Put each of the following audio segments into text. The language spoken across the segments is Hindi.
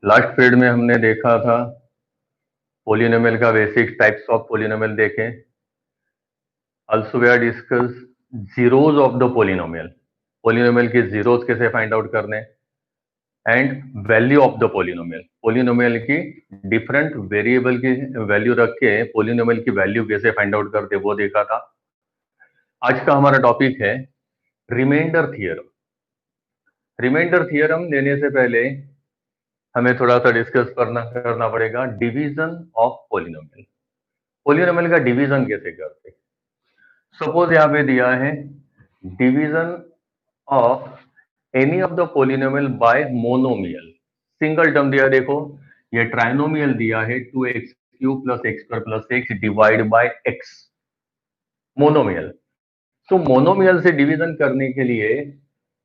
लास्ट पीरियड में हमने देखा था पोलिनोमियल का बेसिक टाइप्स ऑफ पोलिनोमियल देखे। Also we are discuss zeros of the polynomial, polynomial के जीरोज कैसे फाइंड आउट करने, and value of the polynomial, polynomial की डिफरेंट वेरिएबल की वैल्यू रख के पोलिनोमियल की वैल्यू कैसे फाइंड आउट करते वो देखा था। आज का हमारा टॉपिक है रिमाइंडर थियरम। रिमाइंडर थियरम लेने से पहले हमें थोड़ा सा डिस्कस करना पड़ेगा डिवीजन ऑफ पोलिनोमियल। पोलिनोमियल का डिवीजन कैसे करते। सपोज यहाँ पे दिया है division of any of the polynomial bye monomial. Single term दिया, देखो ये ट्राइनोमियल दिया है 2x³ + x² + x divide by x, monomial. तो मोनोमियल से डिवीजन करने के लिए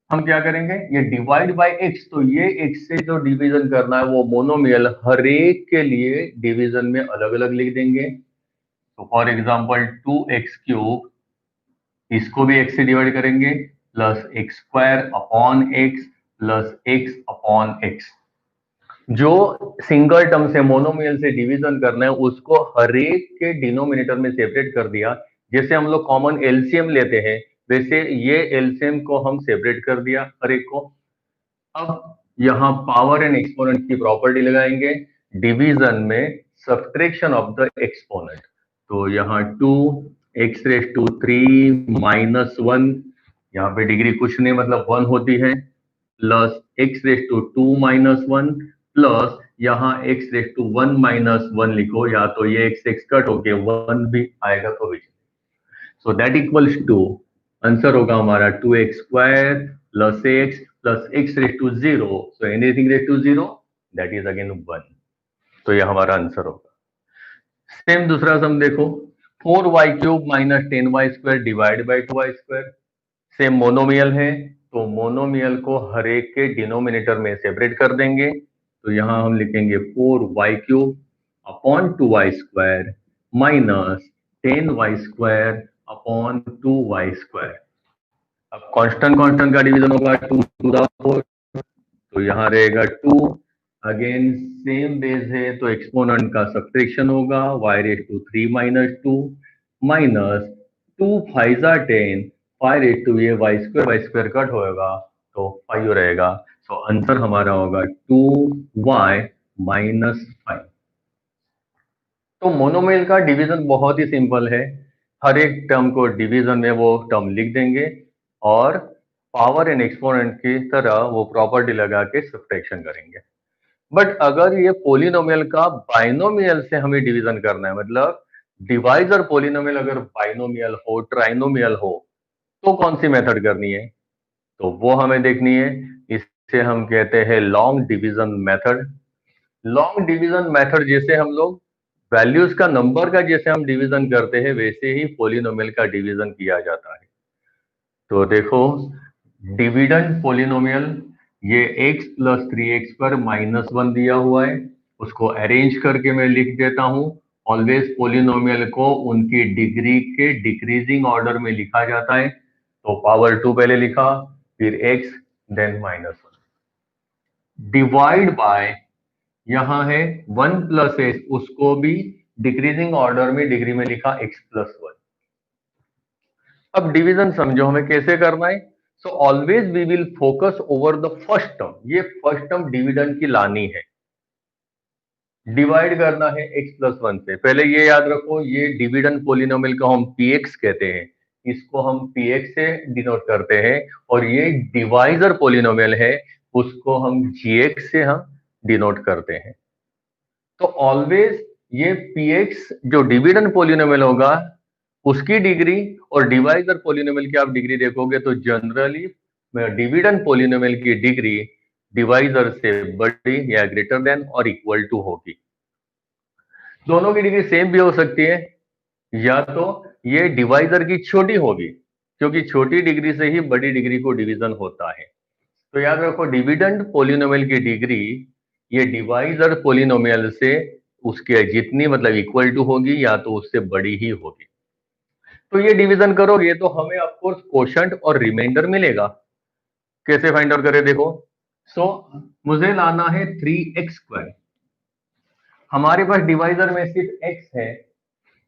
हम क्या करेंगे, ये डिवाइड बाय x, तो ये x से जो डिवीजन करना है वो मोनोमियल हर एक के लिए डिवीजन में अलग अलग लिख देंगे। तो फॉर एग्जांपल 2x³ इसको भी x से डिवाइड करेंगे plus x² upon x plus x upon x। जो सिंगल टर्म से मोनोमियल से डिवीजन करना है उसको हर एक के डिनोमिनेटर में सेपरेट कर दिया। जैसे हम लोग कॉमन एलसीएम लेते हैं वैसे ये एलसीएम को हम सेपरेट कर दिया हर एक को। अब यहाँ पावर एंड एक्सपोनेंट की प्रॉपर्टी लगाएंगे डिवीजन में, सब्ट्रैक्शन ऑफ द एक्सपोनेंट। तो यहाँ 2x³ - 1, यहाँ पे डिग्री कुछ नहीं मतलब 1 होती है, प्लस x² - 1 प्लस यहाँ x1 - 1 लिखो, या तो ये x कट होके 1 भी आएगा तो भी। So that equals to, answer होगा हमारा 2x² plus x plus x⁻0। So anything raise to 0 that is again 1। तो ये हमारा आंसर होगा। सेम दूसरा सम देखो, 4y³ - 10y² divide by 2y²। Same monomial है तो मोनोमियल को हर एक के डिनोमिनेटर में सेपरेट कर देंगे। तो यहां हम लिखेंगे 4y³ upon 2y² minus 10y² upon 2y²। अब कांस्टेंट कांस्टेंट का डिवीजन होगा 2 टू द 4, तो यहाँ रहेगा 2। अगेन सेम बेस है तो एक्सपोनेंट का सब्ट्रैक्शन होगा y⁻³ - 2 माइनस 2 5 10, 5 ये y² कट होगा तो 5 रहेगा। तो आंसर हमारा होगा 2y - 5। तो मोनोमियल का डिवीजन बहुत ही सिंपल है, हर एक टर्म को डिवीजन में वो टर्म लिख देंगे और पावर एंड एक्सपोनेंट की तरह वो प्रॉपर्टी लगा के सब्ट्रैक्शन करेंगे। बट अगर ये पोलिनोमियल का बाइनोमियल से हमें डिवीजन करना है, मतलब डिवाइजर पोलिनोमियल अगर बाइनोमियल हो, ट्राइनोमियल हो, तो कौन सी मेथड करनी है, तो वो हमें देखनी है। इसे हम कहते हैं long division method. Long division method जैसे हम लोग वैल्यूज का नंबर का जैसे हम डिवीजन करते हैं वैसे ही पोलिनोमियल का डिवीजन किया जाता है। तो देखो डिविडेंड पोलिनोमियल, ये x + 3x पर -1 दिया हुआ है, उसको अरेंज करके मैं लिख देता हूं। ऑलवेज पोलिनोमियल को उनकी डिग्री के डिक्रीजिंग ऑर्डर में लिखा जाता है। तो पावर 2 पहले लिखा, फिर x देन -1, डिवाइड बाय यहां है 1 + x, उसको भी डिक्रीजिंग ऑर्डर में डिग्री में लिखा x + 1। अब डिवीजन समझो हमें कैसे करना है। So always we will focus over the first term, ये फर्स्ट टर्म डिविडेंड की लानी है, डिवाइड करना है x + 1 से। पहले ये याद रखो ये डिविडेंड पोलिनोमियल को हम px कहते हैं, इसको हम px से डिनोट करते हैं, और ये डिवाइजर पोलिनोमियल है उसको हम gx से हम डिनोट करते हैं। तो ऑलवेज ये px जो डिविडेंड पोलिनोमियल होगा उसकी डिग्री और डिवाइजर पोलिनोमियल की आप डिग्री देखोगे तो जनरली डिविडेंड पोलिनोमियल की डिग्री डिवाइजर से बड़ी या ग्रेटर देन और इक्वल टू होगी। दोनों की डिग्री सेम भी हो सकती है, या तो ये डिवाइजर की छोटी होगी क्योंकि छोटी डिग्री से ही बड़ी डिग्री को डिवीजन होता है। तो याद रखो डिविडेंड पोलिनोमियल की डिग्री ये डिवाइजर पोलिनोमियल से उसके जितनी मतलब इक्वल टू होगी या तो उससे बड़ी ही होगी। तो ये डिवीजन करोगे तो हमें ऑफकोर्स कोशंट और रिमाइंडर मिलेगा। कैसे फाइंड आउट करें देखो। सो मुझे लाना है 3x²। हमारे पास डिवाइजर में सिर्फ x है,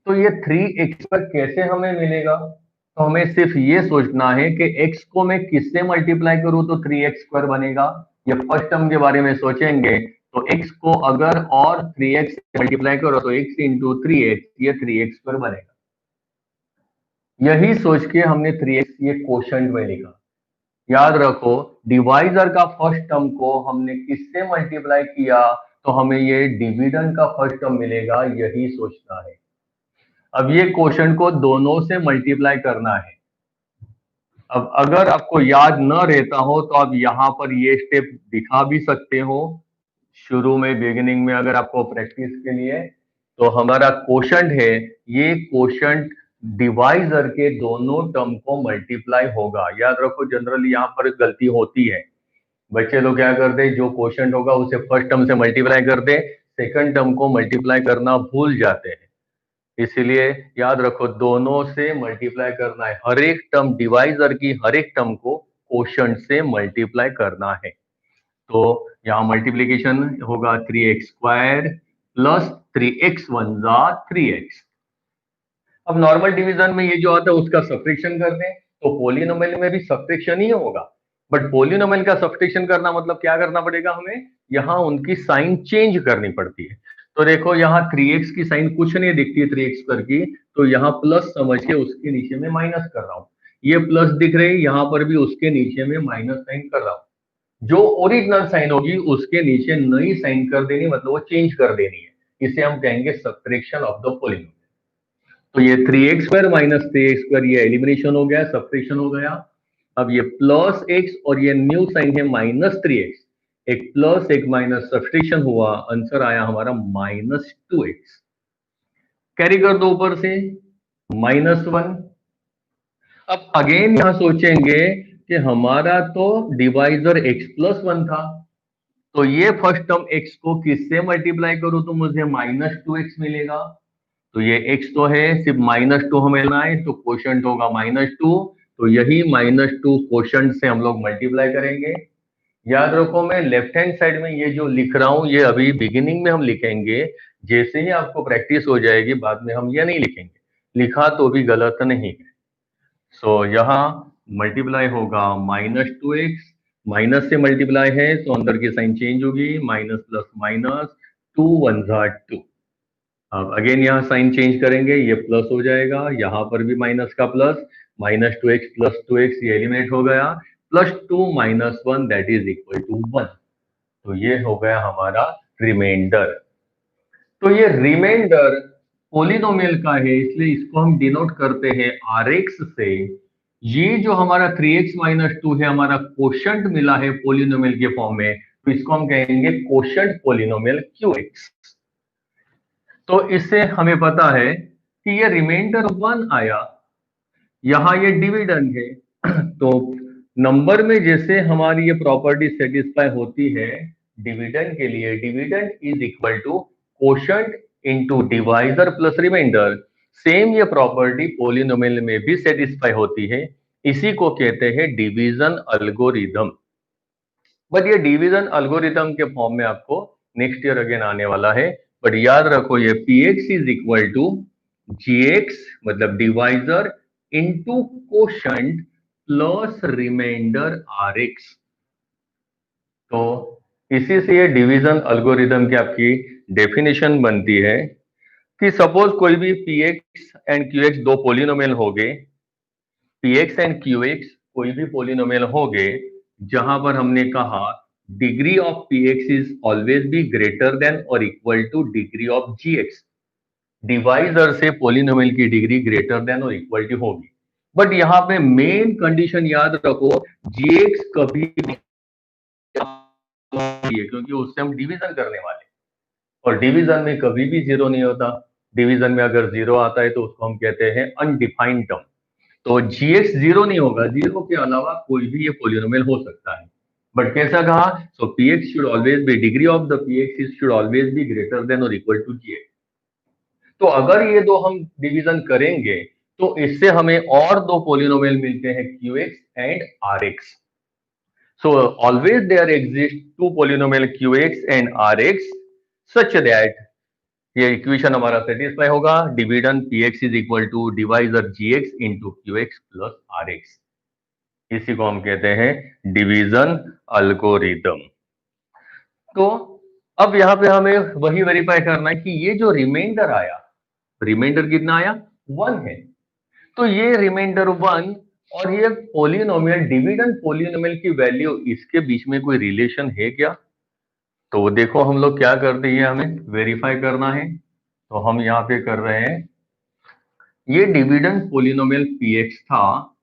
तो ये 3x² कैसे हमें मिलेगा? तो हमें सिर्फ ये सोचना है कि x को मैं किससे मल्टीप्लाई करूं तो 3x² बनेगा। ये फर्स्ट टर्म के बारे में सोचेंगे तो x को अगर और 3x से मल्टीप्लाई करो तो x इंटू 3x, ये 3x² बनेगा। यही सोच के हमने 3x ये क्वोशंट में लिखा। याद रखो, डिवाइजर का फर्स्ट टर्म को हमने किससे मल्टीप्लाई किया तो हमें ये डिविडेंड का फर्स्ट टर्म मिलेगा, यही सोचना है। अब ये क्वोशंट को दोनों से मल्टीप्लाई करना है। अब अगर आपको याद न रहता हो तो आप यहां पर ये स्टेप दिखा भी सकते हो शुरू में, बिगिनिंग में, अगर आपको प्रैक्टिस के लिए। तो हमारा क्वोशंट है, ये क्वोशंट डिवाइजर के दोनों टर्म को मल्टीप्लाई होगा। याद रखो, जनरली यहां पर गलती होती है, बच्चे लोग क्या करते हैं, जो क्वोशंट होगा उसे फर्स्ट टर्म से मल्टीप्लाई करते, सेकंड टर्म को मल्टीप्लाई करना भूल जाते हैं। इसलिए याद रखो, दोनों से मल्टीप्लाई करना है। हर एक टर्म, डिवाइजर की हर एक टर्म को क्वोशंट से मल्टीप्लाई करना है। तो यहां मल्टीप्लीकेशन होगा 3x² प्लस 3x1 जा 3x। अब नॉर्मल डिवीजन में ये जो आता है उसका सब्ट्रैक्शन कर दें, तो पोलिनोमियल में भी सब्ट्रैक्शन ही होगा। बट पोलिनोमियल का सब्ट्रैक्शन करना मतलब क्या करना पड़ेगा हमें, यहां उनकी साइन चेंज करनी पड़ती है। तो देखो, यहाँ 3x की साइन कुछ नहीं दिखती है 3x² की, तो यहाँ प्लस समझ के उसके नीचे में माइनस कर रहा हूं। ये प्लस दिख रही है, यहां पर भी उसके नीचे में माइनस साइन कर रहा हूं। जो ओरिजिनल साइन होगी उसके नीचे नई साइन कर देनी, मतलब वो चेंज कर देनी है। इसे हम कहेंगे सब्ट्रैक्शन ऑफ द पोलिनोमियल। तो ये 3x² माइनस 3x², ये एलिमिनेशन हो गया, सब्ट्रैक्शन हो गया। अब ये प्लस x और ये न्यू साइन है -3x, एक प्लस एक माइनस सब्ट्रैक्शन हुआ, आंसर आया हमारा -2x। कैरी कर दो ऊपर से -1। अब अगेन यहां सोचेंगे कि हमारा तो डिवाइजर x+1 था, तो ये फर्स्ट टर्म x को किससे मल्टीप्लाई करूं तो मुझे -2x मिलेगा। तो ये x तो है, सिर्फ -2 हमें लेना है, तो क्वोशंट होगा -2। तो यही -2 क्वोशंट से हम लोग मल्टीप्लाई करेंगे। याद रखो, मैं लेफ्ट हैंड साइड में ये जो लिख रहा हूं ये अभी बिगिनिंग में हम लिखेंगे, जैसे ही आपको प्रैक्टिस हो जाएगी बाद में हम ये नहीं लिखेंगे। लिखा तो भी गलत नहीं है। सो यहाँ मल्टीप्लाई होगा -2x, माइनस से मल्टीप्लाई है तो अंदर की साइन चेंज होगी, माइनस प्लस माइनस, 2 1 2। अब अगेन यहाँ साइन चेंज करेंगे, ये प्लस हो जाएगा, यहाँ पर भी माइनस का प्लस, -2x प्लस 2x ये एलिमिनेट हो गया, +2 -1 दैट इज इक्वल टू 1। तो ये हो गया हमारा रिमाइंडर। तो ये रिमाइंडर पोलिनोमियल का है, इसलिए इसको हम डिनोट करते हैं Rx से। ये जो हमारा 3x - 2 है, हमारा क्वोशंट मिला है पोलिनोमियल के फॉर्म में, तो इसको हम कहेंगे क्वोशंट पोलिनोमियल QX। तो इससे हमें पता है कि ये रिमाइंडर 1 आया, यहां ये डिविडेंड है। तो नंबर में जैसे हमारी ये प्रॉपर्टी सेटिस्फाई होती है डिविडेंड के लिए, dividend is equal to quotient into divisor plus remainder, same ये प्रॉपर्टी पोलिनोमियल में भी सेटिस्फाई होती है। इसी को कहते हैं डिवीजन एल्गोरिथम। बट ये डिवीजन एल्गोरिथम के फॉर्म में आपको नेक्स्ट ईयर अगेन आने वाला है। बट याद रखो, ये px is equal to gx मतलब divisor into quotient plus remainder rx। तो इसी से ये डिवीजन एल्गोरिथम की आपकी डेफिनेशन बनती है कि सपोज कोई भी px एंड qx दो पोलिनोमियल हो गए, px एंड qx कोई भी पोलिनोमियल हो गए जहां पर हमने कहा degree of px is always be greater than और equal to degree of gx। Divisor से पोलिनोमियल की डिग्री ग्रेटर देन और इक्वल टू होगी। बट यहाँ पे मेन कंडीशन याद रखो, gx कभी भी क्योंकि उससे हम डिवीजन करने वाले, और डिवीजन में कभी भी जीरो नहीं होता। डिवीजन में अगर जीरो आता है तो उसको हम कहते हैं अनडिफाइंड टर्म। तो gx जीरो नहीं होगा, जीरो के अलावा कोई भी ये पोलिनोमियल हो सकता है। बट कैसा कहा, सो px should always be, degree of the px should always be greater than और इक्वल टू gx। तो अगर ये दो हम डिवीजन करेंगे तो इससे हमें और दो पोलिनोमियल मिलते हैं qx and rx। So always there exist two polynomial qx and rx such that ये इक्वेशन हमारा सेटिस्फाई होगा। Division px is equal to divisor gx into qx plus rx। इसी को हम कहते हैं डिवीजन अल्गोरिदम। तो अब यहां पे हमें वही वेरीफाई करना है कि ये जो रिमाइंडर आया, रिमाइंडर कितना आया, 1 है। तो ये रिमाइंडर 1 और ये पोलिनोमियल, डिविजन पोलिनोमियल की वैल्यू, इसके बीच में कोई रिलेशन है क्या? तो वो देखो हम लोग क्या करते हैं, हमें वेरीफाई करना है। तो हम यहाँ पे कर रहे हैं, ये डिविजन पोलिनोमियल px था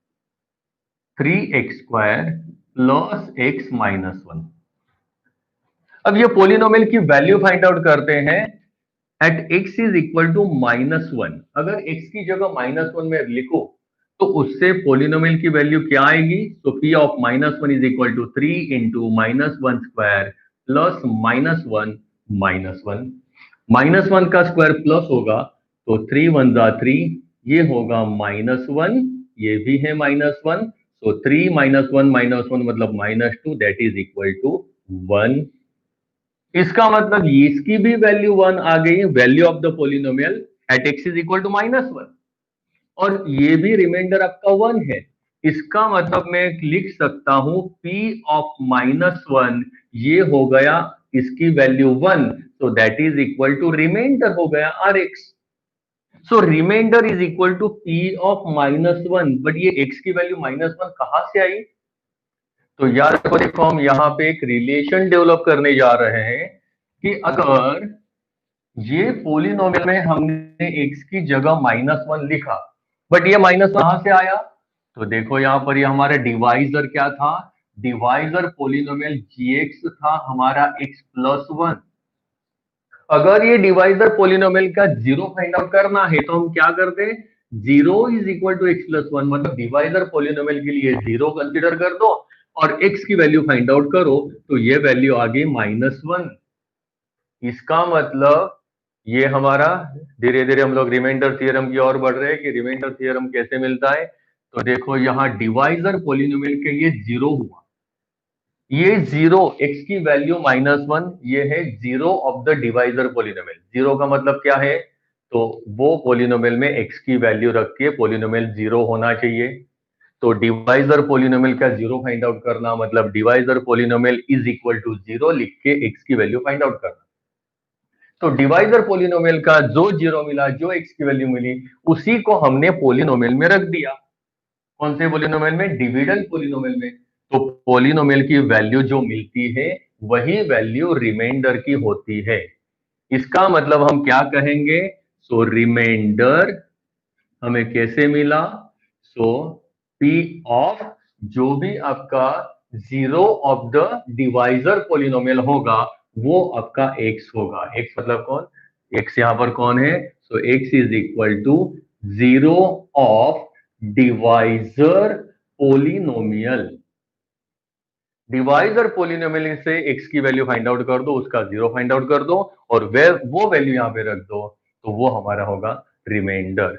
3x² प्लस x माइनस 1। अब ये पोलिनोमियल की वैल्यू फाइंड आउट करते हैं एट x इज इक्वल टू -1। अगर x की जगह -1 में लिखो तो उससे पोलिनोमियल की वैल्यू क्या आएगी? तो p of -1 is equal to 3 into -1² plus -1 -1 का स्क्वायर प्लस होगा तो 3 1 जा 3, ये होगा -1, ये भी है -1, तो 3 -1 मतलब -2, दैट इज इक्वल टू 1। इसका मतलब इसकी भी वैल्यू 1 आ गई, value of the polynomial at x is equal to -1, और ये भी रिमाइंडर आपका 1 है। इसका मतलब मैं लिख सकता हूं p ऑफ -1, ये हो गया इसकी value 1, so that is equal to remainder हो गया rx। So remainder is equal to p of -1, but ये x की वैल्यू -1 कहां से आई? तो यार देखो हम यहाँ पे एक रिलेशन डेवलप करने जा रहे हैं कि अगर ये पोलिनोमियल में हमने x की जगह -1 लिखा, बट ये -1 कहां से आया? तो देखो यहां पर ये हमारा डिवाइजर क्या था, डिवाइजर पोलिनोमियल gx था हमारा x प्लस 1। अगर ये डिवाइजर पोलिनोमियल का जीरो फाइंड आउट करना है तो हम क्या करते हैं, 0 is equal to x plus 1, मतलब डिवाइजर पोलिनोमियल के लिए 0 कंसिडर कर दो और x की वैल्यू फाइंड आउट करो, तो ये वैल्यू आ गई -1। इसका मतलब ये हमारा, धीरे धीरे हम लोग रिमाइंडर थ्योरम की ओर बढ़ रहे हैं कि रिमाइंडर थ्योरम कैसे मिलता है। तो देखो यहाँ डिवाइजर पोलिनोमियल के ये 0 हुआ, ये 0, x की वैल्यू -1, ये है 0 ऑफ द डिवाइजर पोलिनोमियल। 0 का मतलब क्या है? तो वो पोलिनोमियल में x की वैल्यू रख के पोलिनोमियल 0 होना चाहिए। तो डिवाइजर पोलिनोमियल का 0 फाइंड आउट करना मतलब divisor polynomial is equal to 0 लिख के x की वैल्यू फाइंड आउट करना। तो डिवाइजर पोलिनोमियल का जो 0 मिला, जो x की वैल्यू मिली, उसी को हमने पोलिनोमियल में रख दिया। कौन से पोलिनोमियल में? डिविजन पोलिनोमियल में। तो पोलिनोमियल की वैल्यू जो मिलती है वही वैल्यू रिमाइंडर की होती है। इसका मतलब हम क्या कहेंगे? सो रिमाइंडर हमें कैसे मिला? सो p ऑफ जो भी आपका 0 ऑफ द डिवाइजर पोलिनोमियल होगा वो आपका x होगा। x मतलब कौन? x यहां पर कौन है? So x is equal to 0 of divisor polynomial. Divisor polynomial से x की वैल्यू फाइंड आउट कर दो, उसका 0 फाइंड आउट कर दो और वो वैल्यू यहां पे रख दो, तो वो हमारा होगा रिमाइंडर।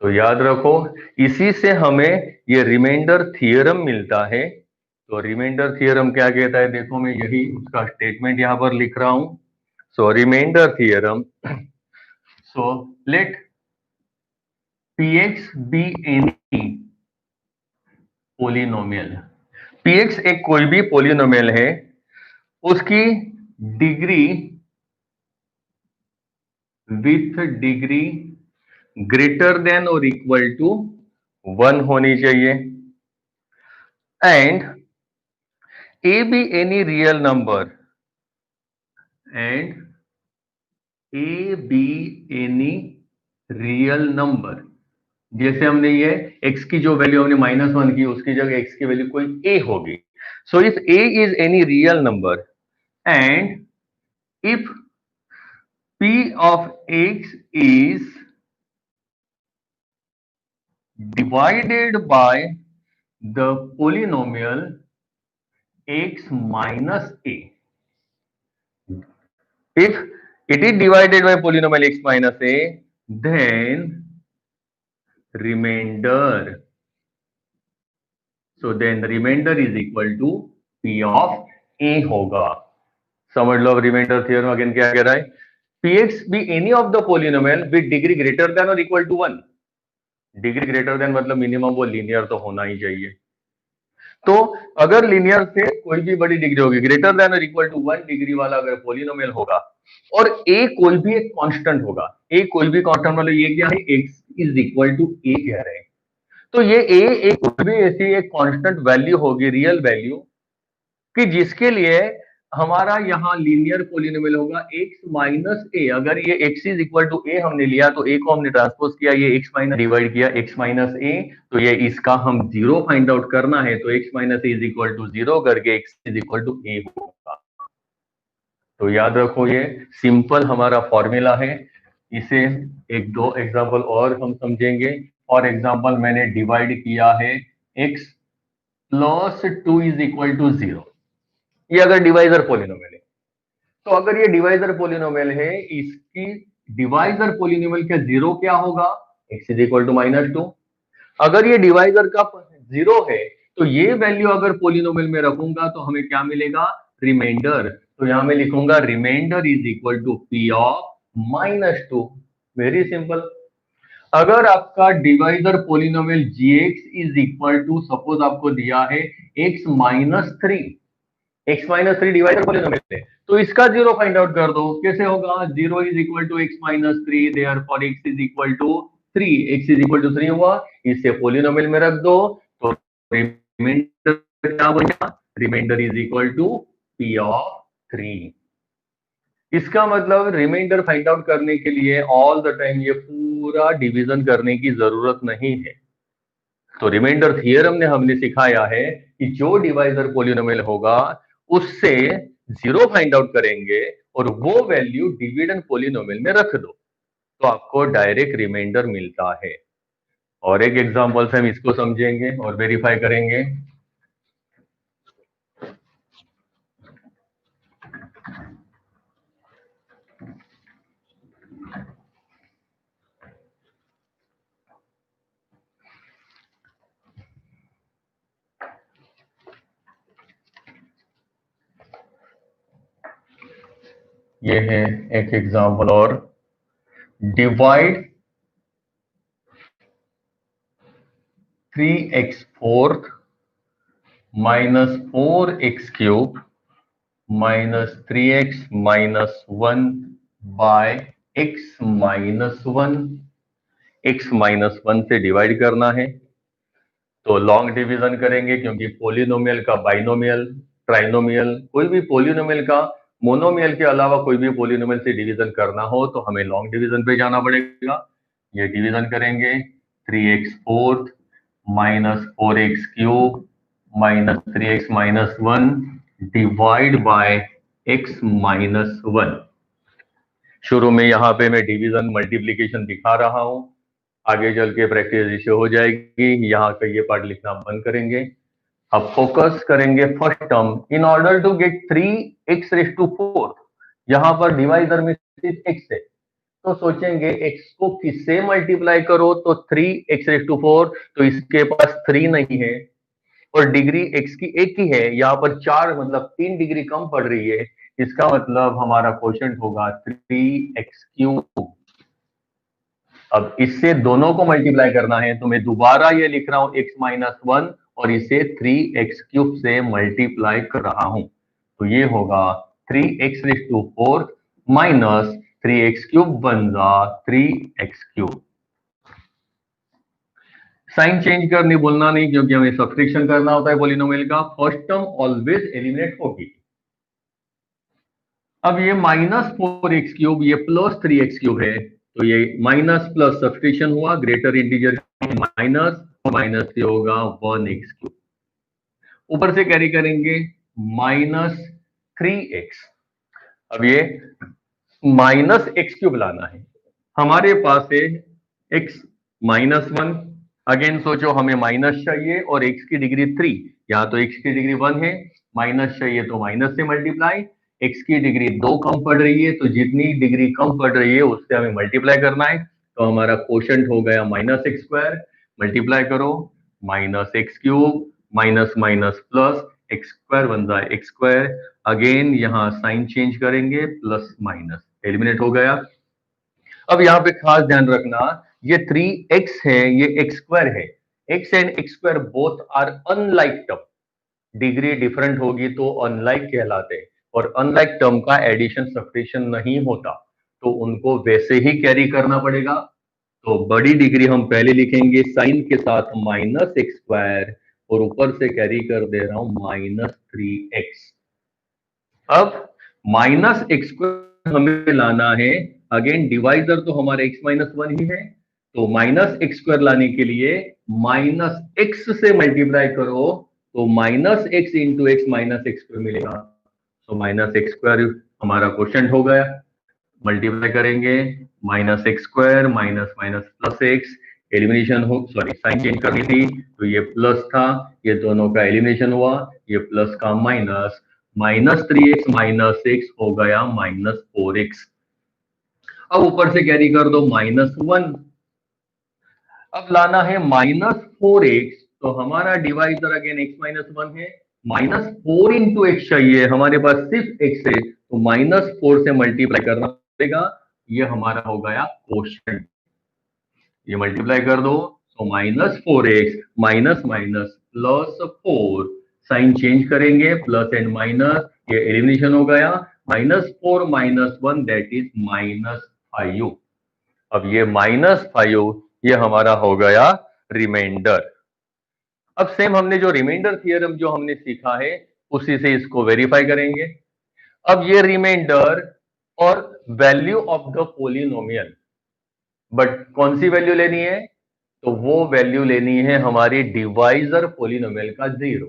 तो याद रखो, इसी से हमें ये रिमाइंडर थ्योरम मिलता है। तो रिमाइंडर थ्योरम क्या कहता है? देखो मैं यही उसका स्टेटमेंट यहां पर लिख रहा हूं। So remainder theorem, so let px be any polynomial. px एक कोई भी पोलिनोमियल है, उसकी degree with degree greater than और इक्वल टू 1 होनी चाहिए, and a be any real number, and a be any real number। जैसे हमने ये x की जो वैल्यू हमने -1 की, उसकी जगह x की वैल्यू कोई a होगी। So if a is any real number and if p of x is divided by the polynomial x minus a, if it is divided by polynomial x minus a, then remainder, so then the remainder is equal to P of a होगा। समझ लो। अब रिमाइंडर थ्योरम अगेन क्या कह रहा है, Px be any of the polynomial with degree greater than or equal to 1। Degree greater then मतलब मिनिमम वो लीनियर तो होना ही चाहिए। तो अगर लीनियर से कोई भी बड़ी डिग्री होगी, ग्रेटर देन और इक्वल टू 1 डिग्री वाला अगर पोलिनोमियल होगा और ए कोई भी एक कांस्टेंट होगा, ए कोई भी कांस्टेंट मतलब ये क्या है, x इज इक्वल टू ए कह रहे हैं, तो ये ए एक कोई भी ऐसी एक कांस्टेंट वैल्यू होगी, रियल वैल्यू, कि जिसके लिए हमारा यहाँ लीनियर पोलिनोमियल होगा x माइनस ए। अगर ये x इज इक्वल टू ए हमने लिया तो a को हमने ट्रांसपोज किया, ये x माइनस डिवाइड किया x माइनस ए, तो ये इसका हम जीरो फाइंड आउट करना है, तो x minus a is equal to zero करके x is equal to a होगा। तो याद रखो ये सिंपल हमारा फॉर्मूला है। इसे एक दो एग्जांपल और हम समझेंगे। फॉर एग्जांपल मैंने डिवाइड किया है x plus 2 is equal to 0। ये अगर डिवाइजर पोलिनोमियल है, तो अगर ये डिवाइजर पोलिनोमियल है, इसकी डिवाइजर पोलिनोमियल का जीरो क्या होगा, x is equal to minus 2। अगर ये डिवाइजर का जीरो है तो ये वैल्यू अगर पोलिनोमियल में रखूंगा तो हमें क्या मिलेगा, रिमाइंडर। तो यहां मैं लिखूंगा remainder is equal to p of minus 2। Very simple. अगर आपका divisor polynomial gx is equal to, suppose आपको दिया है x minus 3, x minus 3 divisor polynomial है, तो इसका जीरो फाइंड आउट कर दो। कैसे होगा, zero is equal to x minus 3, therefore x is equal to 3, x is equal to 3 हुआ, इसे पोलिनोमियल में रख दो तो रिमाइंडर क्या बनेगा, remainder is equal to p of 3। इसका मतलब रिमाइंडर फाइंड आउट करने के लिए ऑल द टाइम ये पूरा डिवीजन करने की जरूरत नहीं है। तो रिमाइंडर थियरम ने हमने सिखाया है कि जो डिवाइजर पोलिनोमियल होगा उससे जीरो फाइंड आउट करेंगे और वो वैल्यू डिविडेंड पोलिनोमियल में रख दो तो आपको डायरेक्ट रिमाइंडर मिलता है। और एक एग्जांपल से हम इसको समझेंगे और वेरीफाई करेंगे। ये है एक एग्जांपल और, divide 3x4 minus 4x cube minus 3x minus 1 by x minus 1। x minus 1 से डिवाइड करना है तो लॉन्ग डिवीजन करेंगे, क्योंकि पोलिनोमियल का बाइनोमियल, ट्राइनोमियल, कोई भी पोलिनोमियल का मोनोमियल के अलावा कोई भी पोलिनोमियल से डिवीजन करना हो तो हमें लॉन्ग डिवीजन पे जाना पड़ेगा। ये डिवीजन करेंगे 3x4 minus 4x cube minus 3x minus 1 divide by x minus 1। शुरू में यहाँ पे मैं डिवीजन मल्टीप्लीकेशन दिखा रहा हूं, आगे चल के प्रैक्टिस इसे हो जाएगी, यहाँ का ये पार्ट लिखना बंद करेंगे। अब फोकस करेंगे first term, in order to get 3x⁴। यहाँ पर डिवाइजर में सिर्फ x है तो सोचेंगे x को किससे मल्टीप्लाई करो, तो 3x⁴, तो इसके पास 3 नहीं है और डिग्री x की एक ही है, यहाँ पर 4 मतलब 3 डिग्री कम पड़ रही है। इसका मतलब हमारा क्वोशंट होगा 3x³। अब इससे दोनों को मल्टीप्लाई करना है तो मैं दोबारा ये लिख रहा हूं x माइनस 1 और इसे 3x³ से मल्टीप्लाई कर रहा हूं, तो ये होगा 3x⁴ माइनस 3x³ बन जा 3x³। साइन चेंज करनी भूलना नहीं, क्योंकि हमें सब्सट्रैक्शन करना होता है पॉलिनोमियल का। फर्स्ट टर्म ऑलवेज एलिमिनेट होगी। अब ये -4x³ ये प्लस 3x³ है, तो ये माइनस प्लस सब्सट्रैक्शन हुआ, ग्रेटर इंटीजर माइनस, माइनस से होगा 1x³। ऊपर से कैरी करेंगे -3x। अब ये -x³ लाना है, हमारे पास है x माइनस 1। अगेन सोचो हमें माइनस चाहिए और x की डिग्री 3, यहाँ तो x की डिग्री 1 है, माइनस चाहिए तो माइनस से मल्टीप्लाई, x की डिग्री 2 कम पड़ रही है तो जितनी डिग्री कम पड़ रही है उससे हमें मल्टीप्लाई करना है, तो हमारा क्वोशंट हो गया -x²। मल्टीप्लाई करो, -x³ minus minus plus, x square बन रहा है एक्स स्क्वायर, अगेन यहाँ साइन चेंज करेंगे प्लस माइनस, एलिमिनेट हो गया। अब यहाँ पे खास ध्यान रखना, ये 3x है, ये एक्स स्क्वायर है, x and x square both are unlike term, degree different होगी तो अनलाइक कहलाते हैं, और अनलाइक टर्म का एडिशन सब्ट्रैक्शन नहीं होता, तो उनको वैसे ही कैरी करना पड़ेगा। तो बड़ी डिग्री हम पहले लिखेंगे साइन के साथ माइनस एक्स स्क्वायर, और ऊपर से कैरी कर दे रहा हूं -3x। अब माइनस एक्स स्क्वायर हमें लाना है, अगेन डिवाइजर तो हमारा x-1 ही है, तो माइनस एक्स स्क्वायर लाने के लिए माइनस एक्स से मल्टीप्लाई करो, तो minus x into x minus x square मिलेगा, तो माइनस एक्स स्क्वायर हमारा क्वेश्चन हो गया। मल्टीप्लाई करेंगे minus x square minus minus plus x, elimination हो, सॉरी साइन चेंज करनी थी, तो ये प्लस था, ये दोनों का एलिमिनेशन हुआ, ये प्लस का माइनस, -3x माइनस एक्स हो गया -4x। अब ऊपर से कैरी कर दो -1, अब लाना है -4x, तो हमारा डिवाइजर अगेन x-1 है, -4 इंटू एक्स चाहिए, हमारे पास सिर्फ x है, तो -4 से मल्टीप्लाई करना पड़ेगा, ये हमारा हो गया क्वोशिएंट, ये मल्टीप्लाई कर दो, तो -4x minus minus +4, sign change करेंगे प्लस एंड माइनस, ये एलिमिनेशन हो गया, -4 -1 दैट इज -5। अब ये -5 ये हमारा हो गया रिमाइंडर। अब सेम हमने जो रिमाइंडर थ्योरम जो हमने सीखा है उसी से इसको वेरीफाई करेंगे। अब ये रिमाइंडर और value of the polynomial, but कौन सी वैल्यू लेनी है, तो वो वैल्यू लेनी है हमारी डिवाइजर पोलिनोमियल का 0,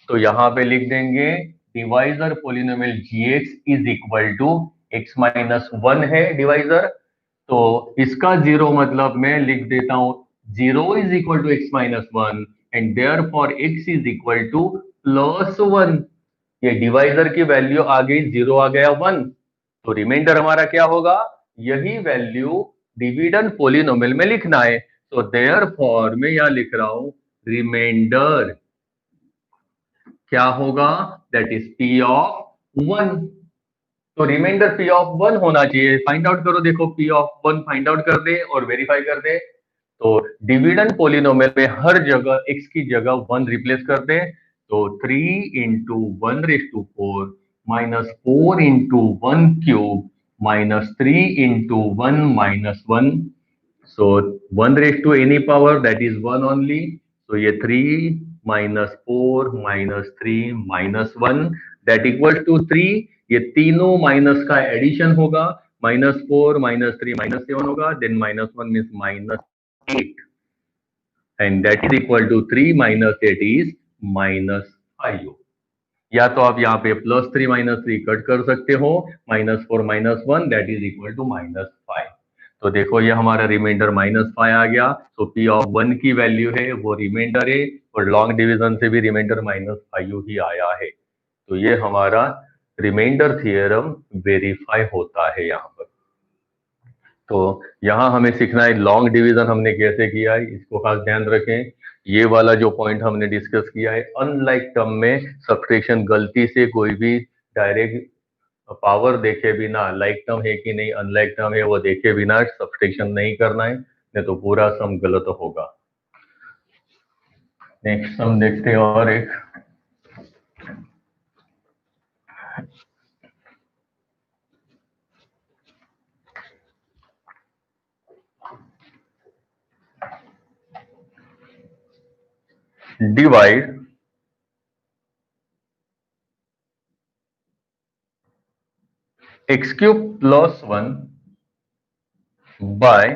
तो यहां पे लिख देंगे divisor polynomial gx is equal to x-1 है डिवाइजर, तो इसका 0 मतलब मैं लिख देता हूं 0 is equal to x-1 and therefore x is equal to +1, ये डिवाइजर की वैल्यू आ गई 0 आ गया 1, तो रिमाइंडर हमारा क्या होगा, यही वैल्यू डिविडेंड पोलिनोमियल में लिखना है, तो देयरफॉर मैं यहां लिख रहा हूं रिमाइंडर क्या होगा, दैट इज p ऑफ 1, तो रिमाइंडर p ऑफ 1 होना चाहिए, फाइंड आउट करो, देखो p ऑफ 1 फाइंड आउट कर दे और वेरीफाई कर दे, तो डिविडेंड पोलिनोमियल में हर जगह x की जगह 1 रिप्लेस कर दे, तो 3 into 1⁴ -4 into 1 cube -3 into 1 -1, so 1 raised to any power that is 1 only, so ये 3 -4 -3 -1 that equals to 3, ये तीनों माइनस का एडिशन होगा, -4 -3 -7 होगा, then -1 means -8 and that is equal to 3 -8 is -5, या तो आप यहाँ पे +3 -3 कट कर सकते हो, -4 -1 दैट इज इक्वल टू -5, तो देखो ये हमारा रिमाइंडर -5 आ गया, तो p ऑफ 1 की वैल्यू है वो रिमाइंडर है, और लॉन्ग डिवीजन से भी रिमाइंडर -5 ही आया है, तो ये हमारा रिमाइंडर थियरम वेरीफाई होता है यहाँ पर। तो यहाँ हमें सीखना है लॉन्ग डिवीजन हमने कैसे किया है, इसको खास ध्यान रखें, ये वाला जो पॉइंट हमने डिस्कस किया है, अनलाइक टर्म में सब्ट्रैक्शन गलती से कोई भी डायरेक्ट पावर देखे बिना, लाइक टर्म है कि नहीं अनलाइक टर्म है वो देखे बिना सब्ट्रैक्शन नहीं करना है, नहीं तो पूरा सम गलत होगा। नेक्स्ट सम देखते हैं, और एक divide x³ + 1 by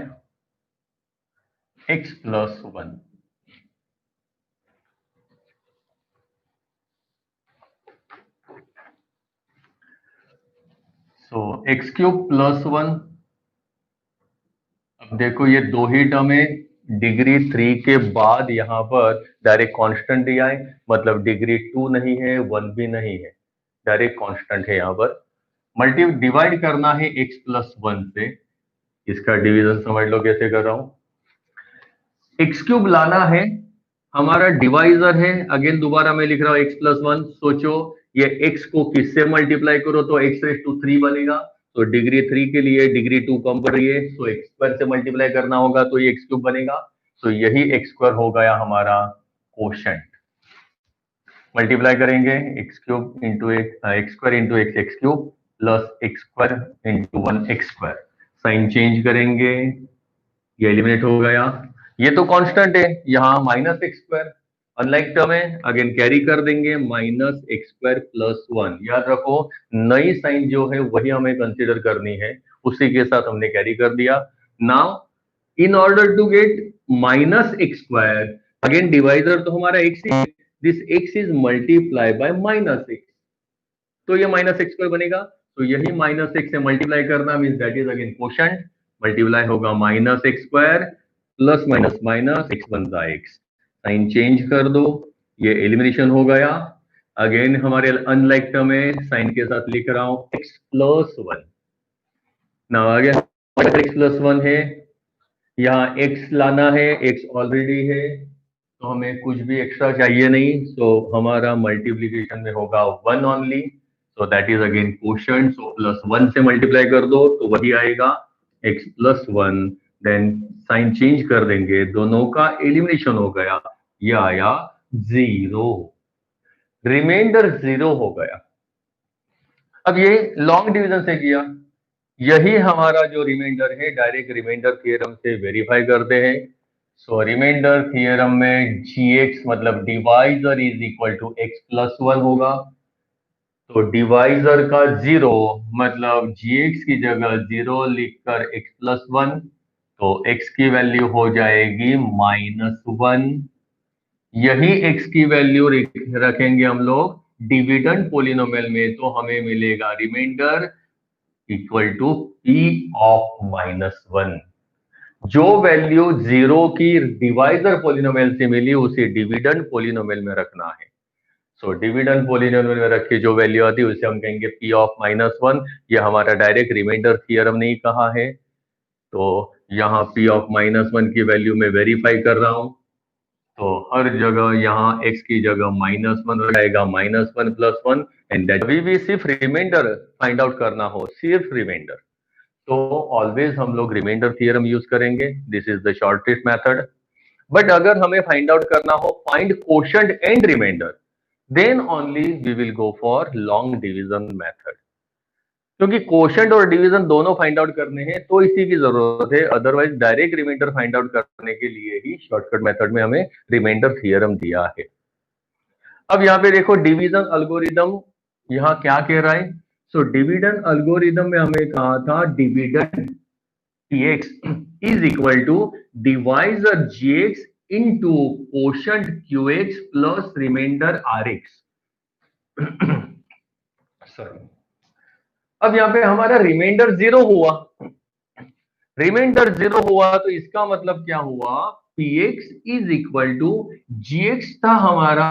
x + 1, so x³ + 1, अब देखो ये दो ही टर्म है, डिग्री 3 के बाद यहाँ पर डायरेक्ट कांस्टेंट दिया है, मतलब डिग्री 2 नहीं है 1 भी नहीं है, डायरेक्ट कांस्टेंट है, यहाँ पर मल्टी डिवाइड करना है x + 1 से, इसका डिवीजन समझ लो कैसे कर रहा हूं, x³ लाना है हमारा डिवाइजर है, अगेन दोबारा मैं लिख रहा हूं x+1। सोचो ये x को किससे मल्टीप्लाई करो तो x⁻³ बनेगा, तो डिग्री 3 के लिए डिग्री 2 कम पड़ रही है, तो x² से मल्टीप्लाई करना होगा तो ये x³ बनेगा। तो यही x² हो गया हमारा कोशेंट। मल्टीप्लाई करेंगे x³ into x² into x³ plus x² into 1x²। Sign change करेंगे, ये एलिमिनेट हो गया। ये तो कांस्टेंट है, यहाँ -x²। अनलाइक टर्म है, अगेन कैरी कर देंगे -x² प्लस 1। याद रखो नई साइन जो है वही हमें कंसीडर करनी है, उसी के साथ हमने कैरी कर दिया। Now in order to get -x², again divisor तो हमारा x ही है, this x is multiply by -x, तो ये -x² बनेगा। तो यही -x से मल्टीप्लाई करना means that is again quotient. Multiply होगा -x² plus minus minus x बनता है x। साइन चेंज कर दो, ये एलिमिनेशन हो गया। अगेन हमारे अनलाइक टर्म में साइन के साथ लिख रहा हूं x+1। ना आ गया x+1 है, यहाँ x लाना है, x ऑलरेडी है तो हमें कुछ भी एक्स्ट्रा चाहिए नहीं, तो हमारा मल्टीप्लीकेशन में होगा 1 only, so that is again quotient. So +1 से मल्टीप्लाई कर दो तो वही आएगा x+1। देन साइन चेंज कर देंगे, दोनों का एलिमिनेशन हो गया, ये आया 0, रिमाइंडर 0 हो गया। अब ये लॉन्ग डिवीजन से किया, यही हमारा जो रिमाइंडर है डायरेक्ट रिमाइंडर थ्योरम से वेरीफाई करते हैं। सो रिमाइंडर थ्योरम में gx मतलब divisor is equal to x+1 होगा, तो डिवाइजर का 0 मतलब gx की जगह 0 लिखकर x+1, तो x की वैल्यू हो जाएगी -1। यही x की वैल्यू रखेंगे हम लोग डिविडेंड पोलिनोमियल में, तो हमें मिलेगा remainder equal to p of -1। जो वैल्यू 0 की डिवाइजर पोलिनोमियल से मिली उसे डिविडेंड पोलिनोमियल में रखना है। सो डिविडेंड पोलिनोमियल में रख के जो वैल्यू आती है उसे हम कहेंगे p ऑफ -1। ये हमारा डायरेक्ट रिमाइंडर थ्योरम नहीं कहा है, तो यहाँ p ऑफ -1 की वैल्यू में वेरीफाई कर रहा हूं, तो हर जगह यहाँ x की जगह -1 रहेगा, -1 + 1 एंड दैट अभी भी सिर्फ रिमाइंडर फाइंड आउट करना हो, सिर्फ रिमाइंडर, तो ऑलवेज हम लोग रिमाइंडर थ्योरम यूज करेंगे, this is the shortest method. But अगर हमें फाइंड आउट करना हो find quotient and remainder, then only we will go for long division method, क्योंकि कोशेंट और डिवीजन दोनों फाइंड आउट करने हैं तो इसी की जरूरत है, otherwise direct remainder find out करने के लिए ही शॉर्टकट मेथड में हमें रिमाइंडर थ्योरम दिया है। अब यहाँ पे देखो डिवीजन एल्गोरिदम यहाँ क्या कह रहा है। सो डिविडेंड एल्गोरिदम में हमें कहा था dividend px is equal to divisor gx into quotient qx plus remainder rx। Sorry, अब यहाँ पे हमारा रिमाइंडर 0 हुआ, रिमाइंडर 0 हुआ तो इसका मतलब क्या हुआ, px is equal to gx था हमारा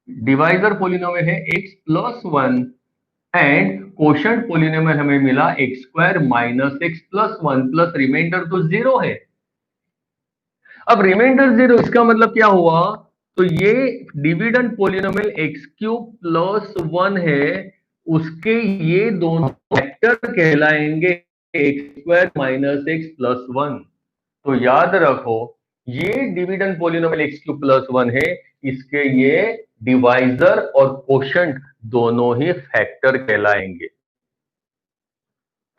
डिवाइजर पोलिनोमियल है x+1 एंड कोशेंट पोलिनोमियल हमें मिला x² minus x+1 plus remainder तो 0 है। अब रिमाइंडर 0 इसका मतलब क्या हुआ, तो ये डिविडेंड पोलिनोमियल x³ प्लस 1 है, उसके ये दोनों फैक्टर कहलाएंगे x² माइनस x+1। तो याद रखो ये डिविडेंड पोलिनोमियल x³ प्लस 1 है, इसके ये डिवाइजर और कोशेंट दोनों ही फैक्टर कहलाएंगे।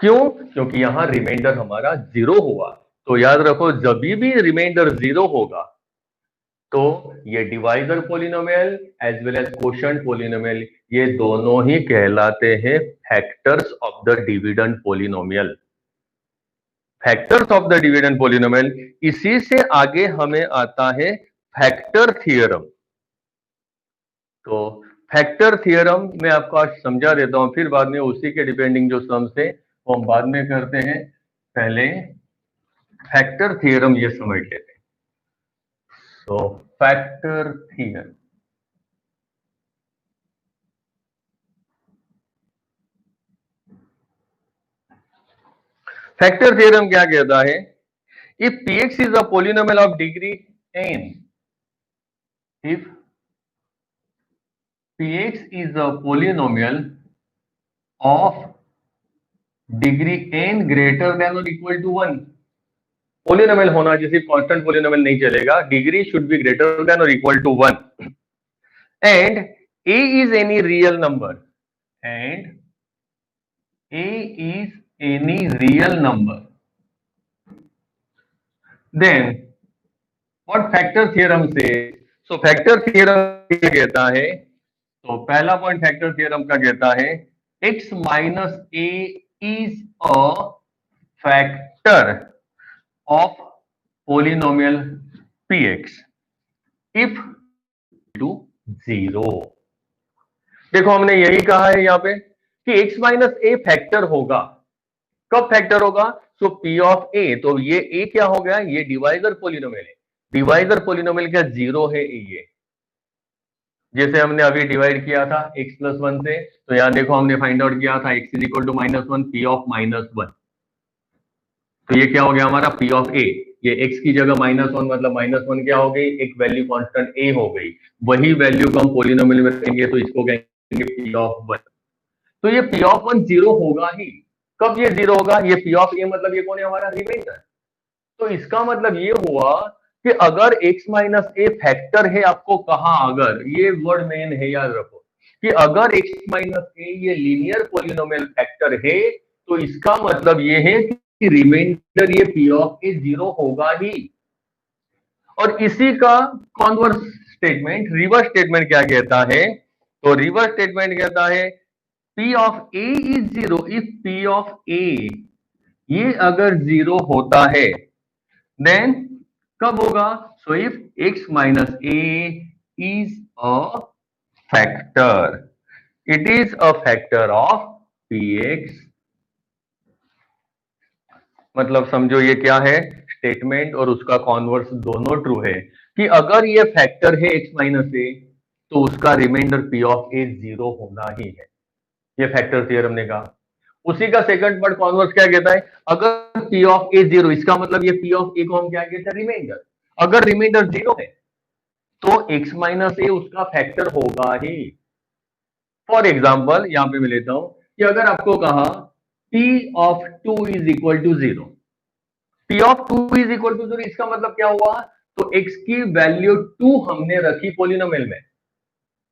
क्यों, क्योंकि यहां रिमाइंडर हमारा 0 हुआ, तो याद रखो जब भी रिमाइंडर 0 होगा तो ये divisor polynomial as well as quotient polynomial ये दोनों ही कहलाते हैं factors of the dividend polynomial, factors of the dividend polynomial. इसी से आगे हमें आता है फैक्टर थ्योरम। तो फैक्टर थ्योरम मैं आपको आज समझा देता हूं, फिर बाद में उसी के डिपेंडिंग जो सम्स है वो हम बाद में करते हैं, पहले फैक्टर थ्योरम ये समझ लेते हैं। तो फैक्टर थ्योरम, फैक्टर थ्योरम क्या कहता है, if px is a polynomial of degree n if px is a polynomial of degree n greater than or equal to 1, polynomial होना जैसे कांस्टेंट पोलिनोमियल नहीं चलेगा, degree should be greater than और equal to 1 and a is any real number and a is any real number, then what factor theorem says? So factor theorem क्या कहता है? तो पहला पॉइंट फैक्टर थ्योरम का कहता है x minus a is a factor of polynomial px if to 0. देखो हमने यही कहा है यहाँ पे कि x माइनस ए फैक्टर होगा, कब फैक्टर होगा? सो p ऑफ a, तो ये a क्या हो गया? ये डिवाइजर पोलिनोमियल है, डिवाइजर पोलिनोमियल का 0 है ये, जैसे हमने अभी डिवाइड किया था x प्लस 1 से, तो यहाँ देखो हमने फाइंड आउट किया था x is equal to -1 p of -1, तो ये क्या हो गया हमारा p ऑफ a, ये x की जगह -1 मतलब -1 क्या हो गई? एक वैल्यू कांस्टेंट a हो गई, वही वैल्यू को हम पोलिनोमियल में रखेंगे तो इसको कहेंगे p ऑफ 1, तो ये p ऑफ 1 0 होगा ही। कब ये 0 होगा? ये p ऑफ a मतलब ये कौन है? हमारा रिमाइंडर। तो इसका मतलब ये हुआ कि अगर x माइनस ए फैक्टर है, आपको कहा, अगर ये वर्ड मेन है, याद रखो कि अगर x माइनस ए ये लीनियर पोलिनोमियल फैक्टर है, तो इसका मतलब ये है कि रिमाइंडर ये p ऑफ ए 0 होगा ही। और इसी का कॉन्वर्स स्टेटमेंट, रिवर्स स्टेटमेंट क्या कहता है? तो रिवर्स स्टेटमेंट कहता है p of a is 0 if p of a ये अगर 0 होता है, देन कब होगा? So if x minus a is a factor, it is a factor of px। मतलब समझो ये क्या है? स्टेटमेंट और उसका कॉन्वर्स दोनों ट्रू है कि अगर ये फैक्टर है x माइनस ए, तो उसका रिमाइंडर p ऑफ a 0 होना ही है, ये फैक्टर थ्योरम ने कहा। उसी का सेकंड पार्ट कॉन्वर्स क्या कहता है? अगर p ऑफ a 0, इसका मतलब ये p ऑफ a को हम क्या कहते हैं? रिमाइंडर। अगर रिमाइंडर 0 है तो x माइनस ए उसका फैक्टर होगा ही। फॉर एग्जाम्पल यहां पे मैं लेता हूं कि अगर आपको कहा p of 2 is equal to 0, p of 2 is equal to 0, इसका मतलब क्या हुआ? तो x की वैल्यू 2 हमने रखी पोलिनोमियल में,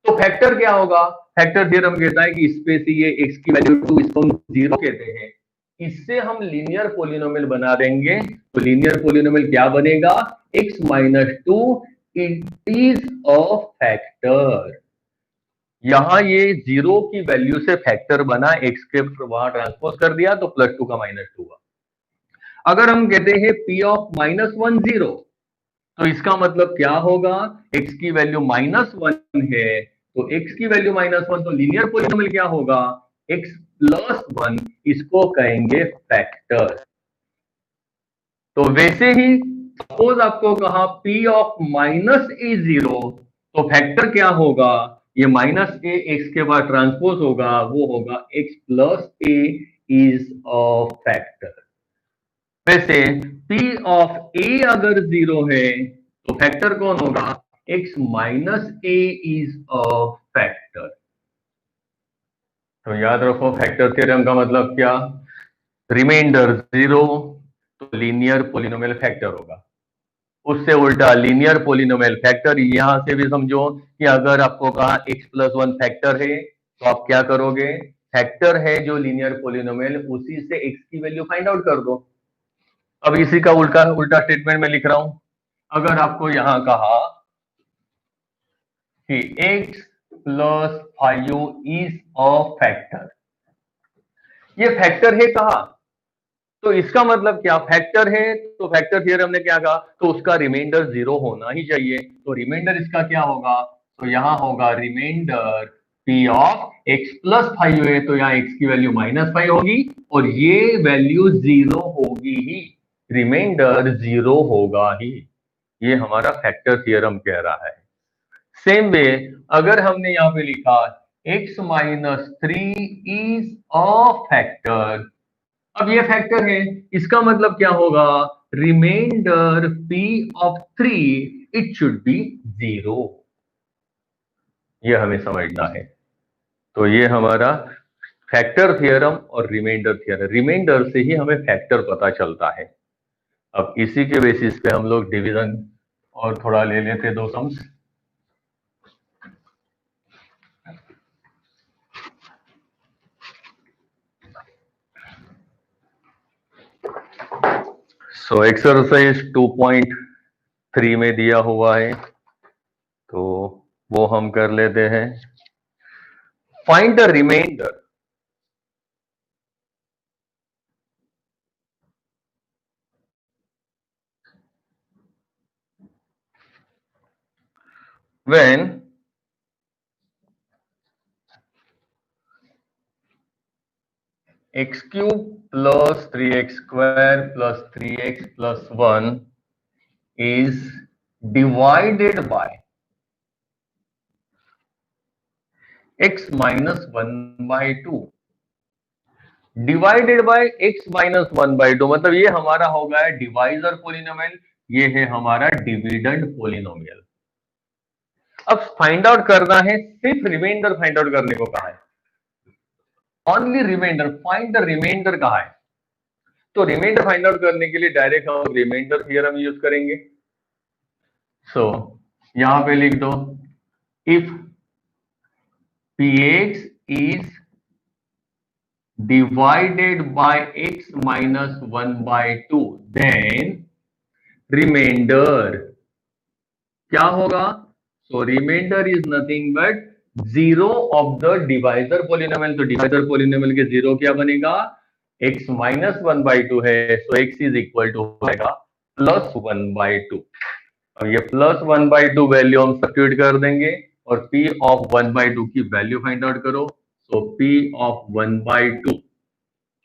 तो फैक्टर क्या होगा? फैक्टर थ्योरम कहता है कि इसमें से ये x की वैल्यू 2, इसको हम 0 कहते हैं, इससे हम लीनियर पोलिनोमियल बना देंगे। तो लीनियर पोलिनोमियल क्या बनेगा? x minus 2 is a factor. यहां ये 0 की वैल्यू से फैक्टर बना, x के वहां ट्रांसपोज कर दिया तो +2 का -2 हुआ। अगर हम कहते हैं p ऑफ -1 0, तो इसका मतलब क्या होगा? x की वैल्यू -1 है, तो x की वैल्यू -1, तो लीनियर पोलिनोमियल क्या होगा? x प्लस 1, इसको कहेंगे फैक्टर। तो वैसे ही सपोज आपको कहा p ऑफ -a 0, तो फैक्टर क्या होगा? ये -a x के बाद ट्रांसपोज होगा, वो होगा x plus a is a factor. वैसे p ऑफ a अगर 0 है तो फैक्टर कौन होगा? x minus a is a factor. तो याद रखो फैक्टर थ्योरम का मतलब क्या? रिमाइंडर 0 तो लीनियर पोलिनोमियल फैक्टर होगा, उससे उल्टा लीनियर पोलिनोमियल फैक्टर। यहां से भी समझो कि अगर आपको कहा x प्लस 1 फैक्टर है, तो आप क्या करोगे? फैक्टर है जो लीनियर पोलिनोमियल, उसी से x की वैल्यू फाइंड आउट कर दो। अब इसी का उल्टा उल्टा स्टेटमेंट में लिख रहा हूं। अगर आपको यहां कहा कि x plus 5 is a factor, ये फैक्टर है कहा, तो इसका मतलब क्या? फैक्टर है तो फैक्टर थ्योरम ने क्या कहा? तो उसका रिमाइंडर 0 होना ही चाहिए। तो रिमाइंडर इसका क्या होगा? तो यहां होगा remainder p of x plus 5 है, तो यहाँ x की वैल्यू -5 होगी और ये वैल्यू 0 होगी ही, रिमाइंडर 0 होगा ही। ये हमारा फैक्टर थ्योरम कह रहा है। सेम वे अगर हमने यहाँ पे लिखा x minus 3 is a factor, अब ये फैक्टर है, इसका मतलब क्या होगा? Remainder p of 3 it should be 0। ये हमें समझना है। तो ये हमारा फैक्टर थ्योरम और रिमाइंडर थ्योरम, रिमाइंडर से ही हमें फैक्टर पता चलता है। अब इसी के बेसिस पे हम लोग डिवीजन और थोड़ा ले लेते दो सम्स। सो एक्सरसाइज 2.3 में दिया हुआ है, तो वो हम कर लेते हैं। Find the remainder when x cube plus 3x square plus 3x plus 1 is divided by x minus 1 by 2। Divided by x minus 1 by 2 मतलब ये हमारा हो गया डिवाइजर पोलिनोमियल, ये है हमारा डिविडेंड पोलिनोमियल। अब फाइंड आउट करना है, सिर्फ रिमाइंडर फाइंड आउट करने को कहा है, only remainder, find the remainder कहा है। तो रिमाइंडर फाइंड आउट करने के लिए डायरेक्ट हम रिमाइंडर थ्योरम यूज करेंगे। सो यहां पे लिख दो, if px is divided by x minus 1 by 2 then remainder क्या होगा? So remainder is nothing but zero of the divisor polynomial. तो डिवाइजर पोलिनोमियल के जीरो क्या बनेगा? x माइनस 1 बाई 2 है, so x is equal to होगा प्लस 1 बाई 2। अब ये प्लस 1 बाई 2 वैल्यू हम सब्स्टिट्यूट कर देंगे और p ऑफ 1 बाई 2 की वैल्यू फाइंड आउट करो। सो p ऑफ 1 बाई 2,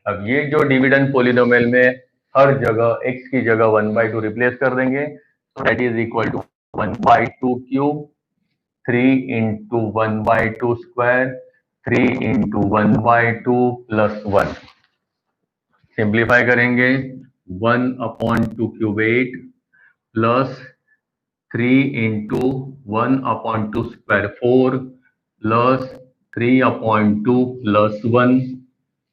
अब ये जो डिविडेंड पोलिनोमियल में हर जगह x की जगह 1 बाई 2 रिप्लेस कर देंगे, so that is equal to 1 by 2 cube 3 into 1 by 2 square 3 into 1 by 2 plus 1। Simplify करेंगे 1 upon 2 cube 8 plus 3 into 1 upon 2 square 4 plus 3 upon 2 plus 1।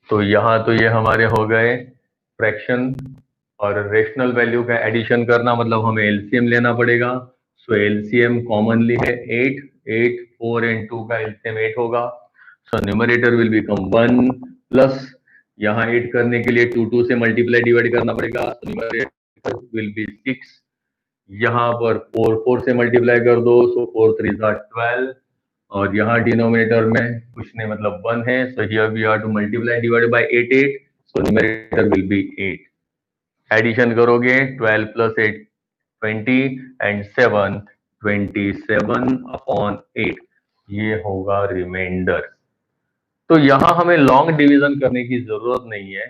तो यहाँ तो ये हमारे हो गए फ्रैक्शन और रेशनल वैल्यू का एडिशन करना, मतलब हमें एलसीएम लेना पड़ेगा। सो एलसीएम कॉमनली है 8, 8 4 एंड 2 का एलसीएम 8 होगा। सो न्यूमरेटर विल बिकम 1 प्लस यहाँ 8 करने के लिए 2 से मल्टीप्लाई डिवाइड करना पड़ेगा, तो न्यूमरेटर विल बी 6। यहाँ पर 4 से मल्टीप्लाई कर दो, सो 4 3 12 और यहाँ डिनोमिनेटर में कुछ नहीं मतलब 1 है, सो here we are to multiply divide by 8 so numerator will be 8। Addition करोगे 12 प्लस 8 20 एंड 7 27 अपॉन 8, ये होगा रिमाइंडर। तो यहां हमें लॉन्ग डिवीजन करने की जरूरत नहीं है,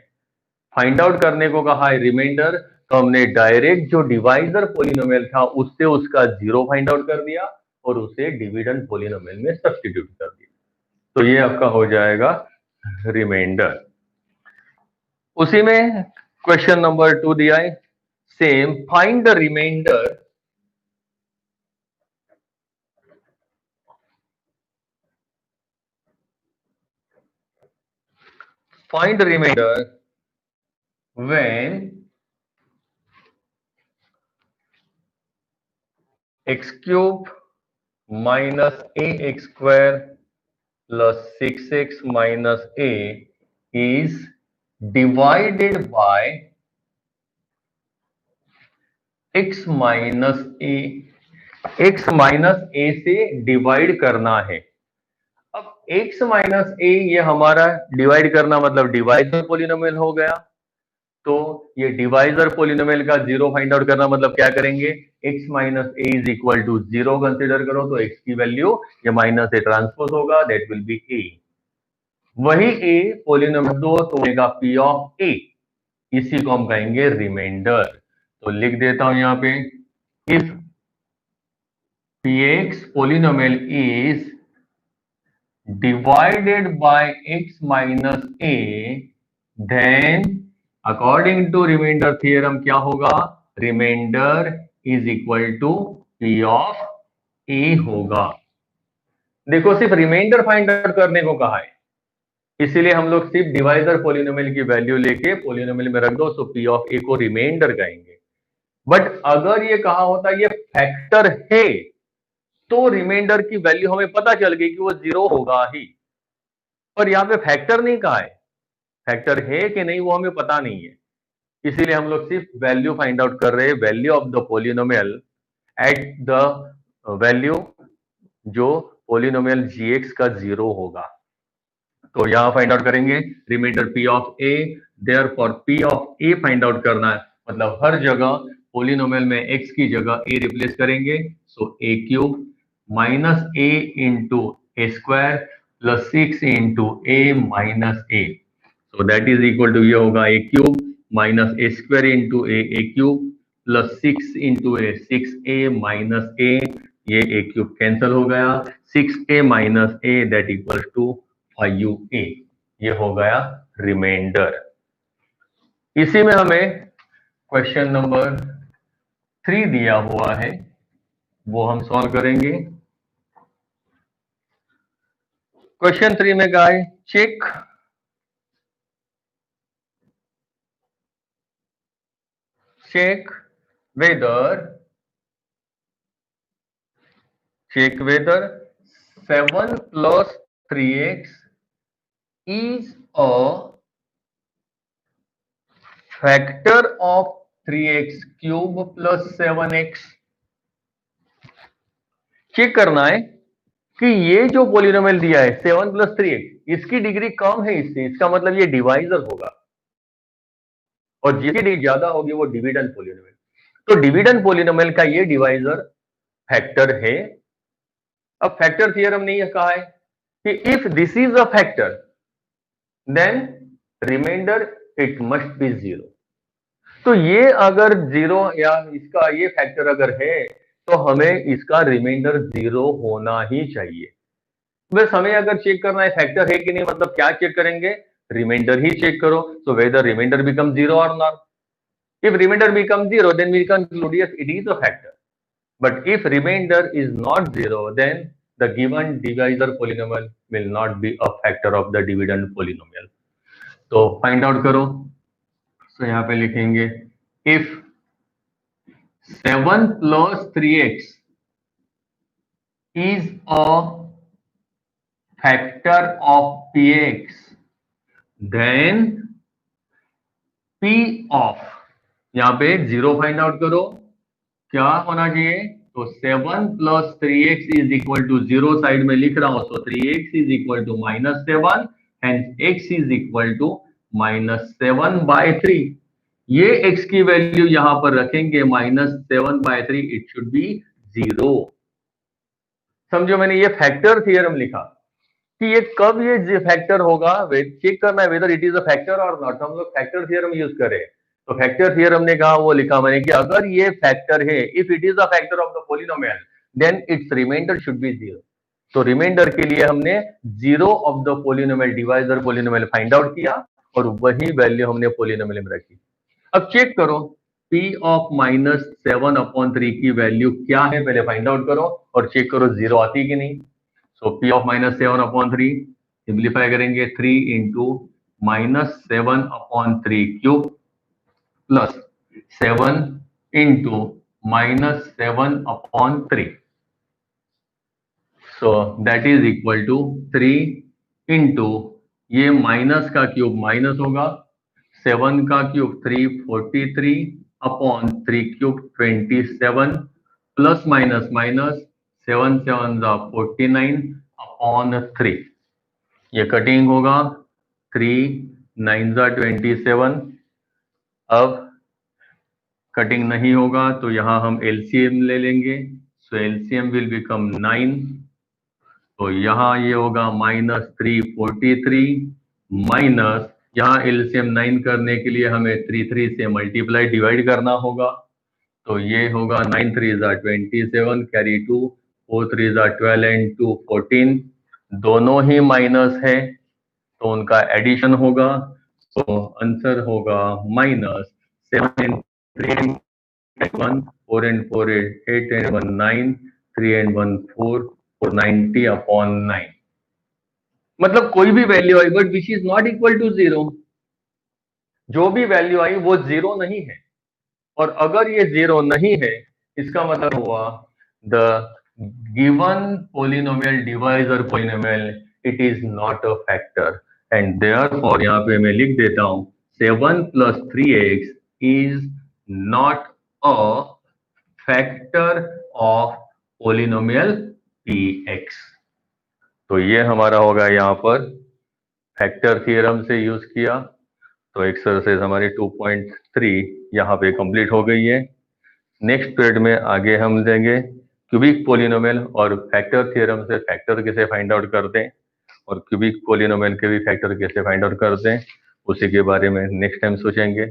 फाइंड आउट करने को कहा है रिमाइंडर, तो हमने डायरेक्ट जो डिवाइजर पोलिनोमियल था उससे उसका जीरो फाइंड आउट कर दिया और उसे डिविडेंड पोलिनोमियल में सब्स्टिट्यूट कर दिया, तो ये आपका हो जाएगा रिमाइंडर। उसी में क्वेश्चन नंबर 2 दिया है, same find the remainder when x cube minus ax square plus 6x minus a is divided by x minus a, x minus a से डिवाइड करना है। अब x माइनस a ये हमारा डिवाइड करना मतलब डिवाइजर पोलिनोमियल हो गया, तो ये डिवाइजर पोलिनोमियल का जीरो फाइंड आउट करना मतलब क्या करेंगे, x minus a is equal to 0 consider करो, तो x की वैल्यू ये माइनस से ट्रांसपोज होगा, दैट विल बी a। वही a पोलिनोमियल दो तो होगा p ऑफ a, इसी को हम कहेंगे रिमाइंडर। तो लिख देता हूं यहां पे, if px polynomial is divided by x minus a, then according to remainder theorem क्या होगा, remainder is equal to p of a होगा। देखो सिर्फ रिमाइंडर फाइंड आउट करने को कहा है, इसीलिए हम लोग सिर्फ डिवाइजर पॉलिनोमियल की वैल्यू लेके पॉलिनोमियल में रख दो, सो पी ऑफ ए को रिमाइंडर कहेंगे। बट अगर ये कहा होता ये फैक्टर है तो रिमाइंडर की वैल्यू हमें पता चल गई कि वो 0 होगा ही, पर यहाँ पे फैक्टर नहीं कहा है, फैक्टर है कि नहीं वो हमें पता नहीं है, इसीलिए हम लोग सिर्फ वैल्यू फाइंड आउट कर रहे हैं, value of the polynomial at the value जो पॉलिनोमियल जीएक्स का 0 होगा। तो यहां फाइंड आउट करेंगे remainder p of a, therefore p of a find out करना है, मतलब हर जगह पॉलिनोमियल में एक्स की जगह ए रिप्लेस करेंगे, so a cube minus a into a square plus 6 into a minus a, so that is equal to ये होगा a cube minus a square into a cube plus 6 into a 6a minus a, ये ए क्यूब कैंसिल हो गया, 6a minus a that equal to 5a, ये हो गया रिमाइंडर। इसी में हमें क्वेश्चन नंबर 3 दिया हुआ है, वो हम सॉल्व करेंगे। क्वेश्चन 3 में कहा है check whether 7 plus 3x is a factor of 3x cube plus 7x। Check करना है कि ये जो पॉलिनोमियल दिया है 7 plus 3x, इसकी डिग्री कम है इससे, इसका मतलब ये डिवाइजर होगा, और जिसकी डिग्री ज्यादा होगी वो डिविडेंड पॉलिनोमियल। तो डिविडेंड पॉलिनोमियल का ये डिवाइजर फैक्टर है। अब फैक्टर थ्योरम ने यह कहा है कि if this is a factor then remainder it must be 0। तो ये अगर 0 या इसका ये फैक्टर अगर है तो हमें इसका रिमाइंडर 0 होना ही चाहिए। बस हमें अगर चेक करना है फैक्टर है कि नहीं, मतलब क्या चेक करेंगे, रिमाइंडर ही चेक करो। सो वेदर रिमाइंडर बिकम 0 और not. If remainder become 0 then we conclude yes it is a factor, but if remainder is not 0 then the given divisor polynomial will not be a factor of the dividend polynomial। तो फाइंड आउट करो। तो यहां पे लिखेंगे if 7 plus 3x is a factor of px then p of, यहां पे 0 फाइंड आउट करो, क्या होना चाहिए, तो 7 plus 3x is equal to 0 side में लिख रहा हूं, तो 3x is equal to -7 and x is equal to -7/3। ये x की वैल्यू यहां पर रखेंगे -7/3, इट शुड बी 0। समझो मैंने ये फैक्टर थ्योरम लिखा कि ये कब ये फैक्टर होगा, चेक करना है whether it is a factor और नॉट। हम लोग फैक्टर थ्योरम यूज करें, तो फैक्टर थ्योरम ने कहा, वो लिखा मैंने कि अगर ये फैक्टर है, if it is a factor of the polynomial then its remainder should be 0। तो रिमाइंडर के लिए हमने 0 of the polynomial divisor polynomial find out किया और वही वैल्यू हमने पॉलिनोमियल में रखी। अब चेक करो p ऑफ -7/3 की वैल्यू क्या है, पहले फाइंड आउट करो और चेक करो 0 आती कि नहीं। सो p ऑफ -7/3 सिंप्लीफाई करेंगे 3 into -7/3 cube plus 7 into -7/3, so that is equal to 3 into ये माइनस का क्यूब माइनस होगा, 7 का cube 343/3 cube 27 plus minus minus 7 7 49/3, ये कटिंग होगा 3 9 27। अब कटिंग नहीं होगा तो यहां हम एलसीएम ले लेंगे, सो एलसीएम विल बिकम 9, तो यहां ये होगा -343 माइनस, यहां एलसीएम 9 करने के लिए हमें 3 से मल्टीप्लाई डिवाइड करना होगा, तो ये होगा 9 3 27 कैरी 2 4 3 12 एंड 2 14, दोनों ही माइनस है तो उनका एडिशन होगा, तो आंसर होगा -7 and 3 and 1 4 and 4 8 and 1 9 3 and 1 4 और 90/9, मतलब कोई भी वैल्यू आई but which is not equal to 0। जो भी वैल्यू आई वो 0 नहीं है, और अगर ये 0 नहीं है इसका मतलब हुआ the given polynomial divisor polynomial it is not a factor, and therefore यहां पे मैं लिख देता हूं 7 + 3x is not a factor of polynomial px। तो ये हमारा होगा यहाँ पर फैक्टर थ्योरम से यूज किया। तो एक्सरसाइज हमारी 2.3 यहाँ पे कंप्लीट हो गई है। नेक्स्ट पीरियड में आगे हम देंगे क्यूबिक पोलिनोमियल और फैक्टर थ्योरम से फैक्टर कैसे फाइंड आउट करते हैं और क्यूबिक पोलिनोमियल के भी फैक्टर कैसे फाइंड आउट करते हैं, उसी के बारे में नेक्स्ट टाइम सोचेंगे।